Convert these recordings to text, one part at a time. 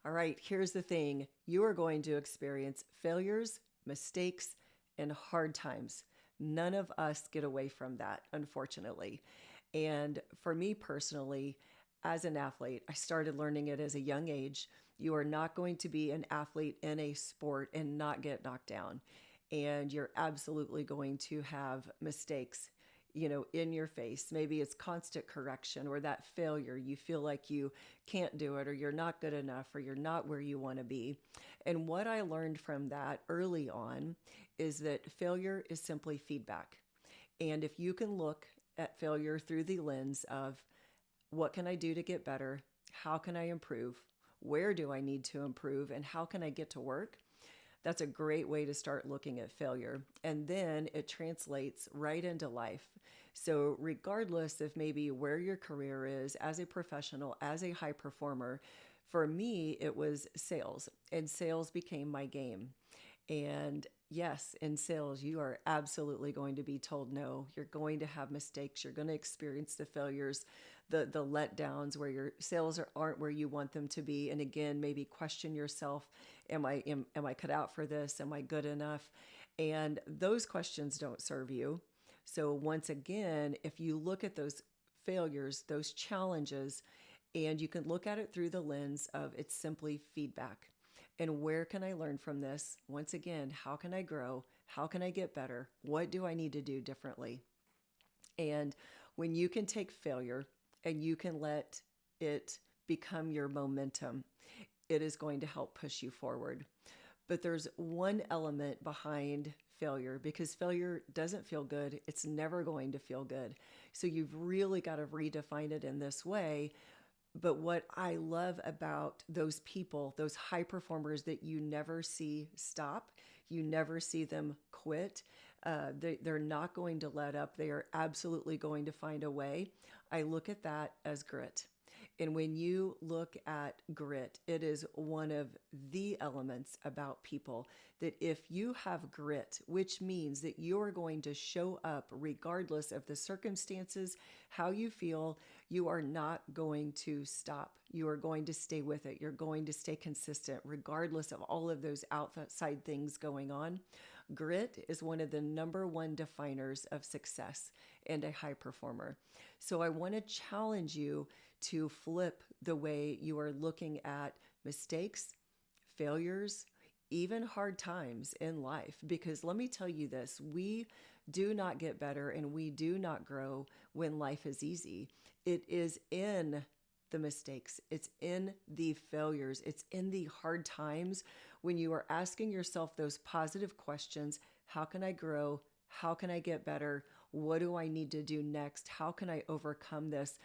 All right, here's the thing, you are going to experience failures, mistakes, and hard times. None of us get away from that, unfortunately. And for me personally, as an athlete, I started learning it as a young age. You are not going to be an athlete in a sport and not get knocked down. And you're absolutely going to have mistakes, in your face. Maybe it's constant correction or that failure. You feel like you can't do it or you're not good enough or you're not where you want to be. And what I learned from that early on is that failure is simply feedback. And if you can look at failure through the lens of what can I do to get better? How can I improve? Where do I need to improve? And how can I get to work? That's a great way to start looking at failure. And then it translates right into life. So, regardless of maybe where your career is as a professional, as a high performer, for me, it was sales, and sales became my game. And yes, in sales, you are absolutely going to be told no. You're going to have mistakes. You're going to experience the failures, the letdowns where your sales aren't where you want them to be. And again, maybe question yourself: Am I cut out for this? Am I good enough? And those questions don't serve you. So once again, if you look at those failures, those challenges, and you can look at it through the lens of it's simply feedback. And where can I learn from this? Once again, how can I grow? How can I get better? What do I need to do differently? And when you can take failure and you can let it become your momentum, it is going to help push you forward. But there's one element behind failure because failure doesn't feel good. It's never going to feel good. So you've really got to redefine it in this way. But what I love about those people, those high performers that you never see stop, you never see them quit. They're not going to let up. They are absolutely going to find a way. I look at that as grit. And when you look at grit, it is one of the elements about people that if you have grit, which means that you are going to show up regardless of the circumstances, how you feel, you are not going to stop. You are going to stay with it. You're going to stay consistent regardless of all of those outside things going on. Grit is one of the number one definers of success and a high performer. So I want to challenge you to flip the way you are looking at mistakes, failures, even hard times in life. Because let me tell you this, we do not get better and we do not grow when life is easy. It is in the mistakes, it's in the failures, it's in the hard times when you are asking yourself those positive questions. How can I grow? How can I get better? What do I need to do next? How can I overcome this?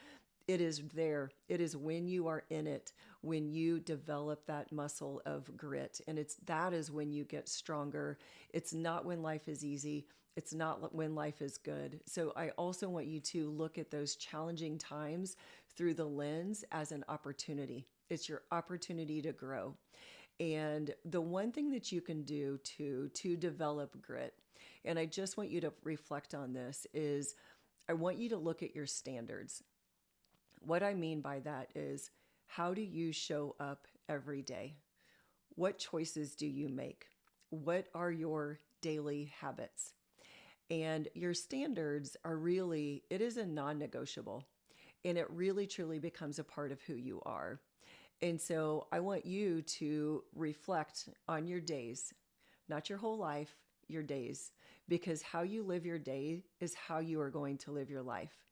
It is there. It is when you are in it, when you develop that muscle of grit. And that is when you get stronger. It's not when life is easy. It's not when life is good. So I also want you to look at those challenging times through the lens as an opportunity. It's your opportunity to grow. And the one thing that you can do to develop grit, and I just want you to reflect on this, is I want you to look at your standards. What I mean by that is, how do you show up every day? What choices do you make? What are your daily habits? And your standards are really, it is a non-negotiable, and it really truly becomes a part of who you are. And so I want you to reflect on your days, not your whole life, your days, because how you live your day is how you are going to live your life,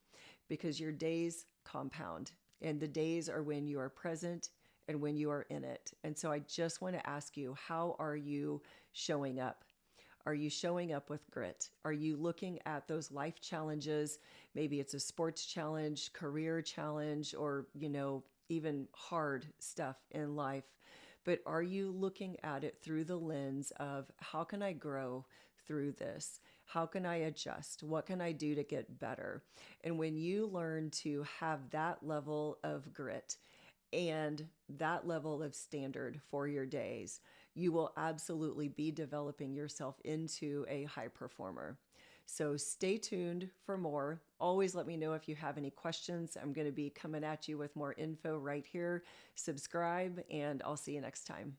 because your days compound, and the days are when you are present and when you are in it. And so I just want to ask you, how are you showing up? Are you showing up with grit? Are you looking at those life challenges? Maybe it's a sports challenge, career challenge, or, even hard stuff in life. But are you looking at it through the lens of how can I grow through this? How can I adjust? What can I do to get better? And when you learn to have that level of grit and that level of standard for your days, you will absolutely be developing yourself into a high performer. So stay tuned for more. Always let me know if you have any questions. I'm going to be coming at you with more info right here. Subscribe, and I'll see you next time.